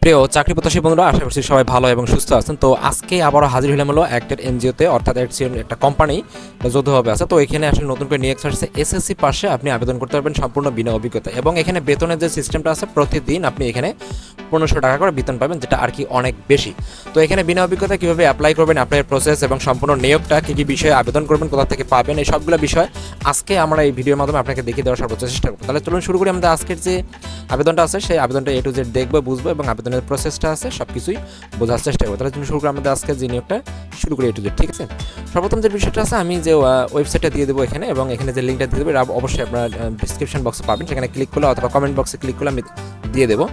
প্রিয় চাকরি প্রত্যাশী বন্ধুরা, আশা করছি সবাই ভালো এবং সুস্থ আছেন। তো আজকে আবারও হাজির হলাম হলো একটা এনজিওতে, অর্থাৎ একটা কোম্পানি যৌথভাবে আছে। তো এখানে আসলে নতুন করে নিয়োগ আসছে। এসএসসি পাশে আপনি আবেদন করতে পারবেন সম্পূর্ণ বিনা অভিজ্ঞতা, এবং এখানে বেতনের যে সিস্টেমটা আছে, প্রতিদিন আপনি এখানে 1500 টাকা করে বেতন পাবেন, যেটা আর কি অনেক বেশি। তো এখানে বিনা অভিজ্ঞতা কীভাবে অ্যাপ্লাই করবেন, অ্যাপ্লাইয়ের প্রসেস এবং সম্পূর্ণ নিয়োগটা কী কী বিষয়ে আবেদন করবেন, কোথা থেকে পাবেন, এই সবগুলো বিষয় আজকে আমরা এই ভিডিওর মাধ্যমে আপনাকে দেখিয়ে দেওয়ার সর্বোচ্চ চেষ্টা করবো। তাহলে চলুন শুরু করি। আমাদের আজকের যে আবেদনটা আছে, সেই আবেদনটা A to Z দেখবো, বুঝবো এবং আবেদনের প্রসেসটা আছে সব কিছুই বোঝার চেষ্টা করবো। তাহলে শুরু করে আমাদের আজকে যে নিয়োগটা শুরু করি A to Z, ঠিক আছে? সর্বপ্রথম যে বিষয়টা আছে, আমি যে ওয়েবসাইটটা দিয়ে দেবো এখানে, এবং এখানে যে লিঙ্কটা দিয়ে দেবো এটা অবশ্যই আপনার ডিসক্রিপশন বক্সে পাবেন, সেখানে ক্লিক করলে অথবা কমেন্ট বক্সে ক্লিক করলে আমি দিয়ে দেবো।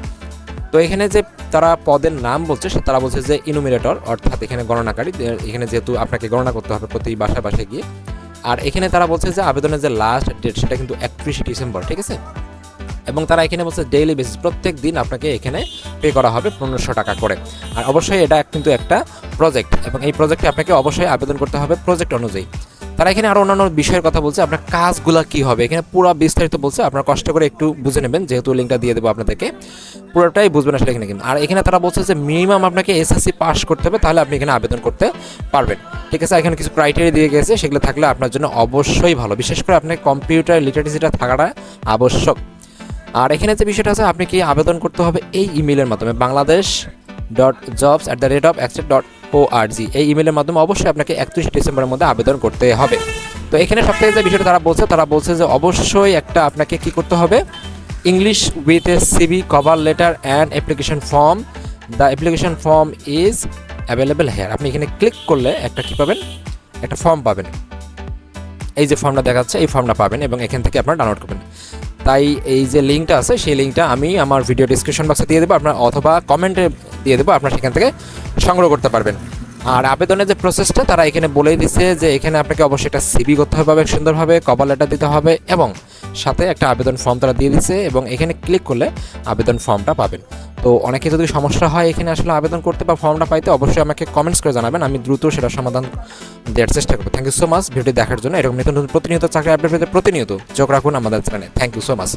তো এখানে যে তারা পদের নাম বলছে, তারা বলছে যে ইনুমিরেটর, অর্থাৎ এখানে গণনাকারী। এখানে যেহেতু আপনাকে গণনা করতে হবে প্রতি বাসায় গিয়ে। আর এখানে তারা বলছে যে আবেদনের যে লাস্ট ডেট সেটা কিন্তু 31 ডিসেম্বর, ঠিক আছে? এবং তারা এখানে বলছে ডেইলি বেসিস, প্রত্যেক দিন আপনাকে এখানে পে করা হবে 1500 টাকা করে। আর অবশ্যই এটা কিন্তু একটা প্রজেক্ট, এবং এই প্রজেক্টে আপনাকে অবশ্যই আবেদন করতে হবে প্রজেক্ট অনুযায়ী। তারা এখানে আরও অন্যান্য বিষয়ের কথা বলছে, আপনার কাজগুলো কী হবে এখানে পুরো বিস্তারিত বলছে। আপনার কষ্ট করে একটু বুঝে নেবেন, যেহেতু লিঙ্কটা দিয়ে দেবো আপনাদেরকে, পুরোটাই বুঝবেন আসলে এখানে কিন্তু। আর এখানে তারা বলছে যে মিনিমাম আপনাকে এসএসসি পাস করতে হবে, তাহলে আপনি এখানে আবেদন করতে পারবেন, ঠিক আছে? এখানে কিছু ক্রাইটেরিয়া দিয়ে গেছে, সেগুলো থাকলে আপনার জন্য অবশ্যই ভালো। বিশেষ করে আপনার কম্পিউটার লিটারেসিটা থাকাটা আবশ্যক। আর এখানে যে বিষয়টা আছে, আপনি কি আবেদন করতে হবে এই ইমেলের মাধ্যমে, bangladesh.jobs@accept.org, এই ইমেলের মাধ্যমে অবশ্যই আপনাকে 31 ডিসেম্বরের মধ্যে আবেদন করতে হবে। তো এখানে সবথেকে যে বিষয়টা তারা বলছে যে অবশ্যই একটা আপনাকে কি করতে হবে, English with a CV, cover letter and application form. The application form is available hair. আপনি এখানে ক্লিক করলে একটা কি পাবেন, একটা ফর্ম পাবেন। এই যে ফর্মটা দেখাচ্ছে, এই ফর্মটা পাবেন এবং এখান থেকে আপনারা ডাউনলোড করবেন। তাই এই যে লিঙ্কটা আছে, সেই লিঙ্কটা আমি আমার ভিডিও ডিসক্রিপশন বক্সে দিয়ে দেবো, আপনার অথবা কমেন্টে দিয়ে দেবো, আপনার সেখান থেকে সংগ্রহ করতে পারবেন। আর আবেদনের যে প্রসেসটা তারা এখানে বলেই দিচ্ছে যে এখানে আপনাকে অবশ্যই একটা সিভি করতে হবে সুন্দরভাবে, কভার লেটার দিতে হবে, এবং সাথে একটা আবেদন ফর্ম তারা দিয়ে দিচ্ছে, এবং এখানে ক্লিক করলে আবেদন ফর্মটা পাবেন। তো অনেকে যদি সমস্যা হয় এখানে আসলে আবেদন করতে বা ফর্মটা পাইতে, অবশ্যই আমাকে কমেন্টস করে জানাবেন, আমি দ্রুত সেটা সমাধান দেওয়ার চেষ্টা করবো। Thank you so much video দেখার জন্য। এরকম নতুন প্রতিনিয়ত চাকরি আপডেট পেতে প্রতিনিয়ত চোখ রাখুন আমাদের চ্যানেলে। Thank you so much.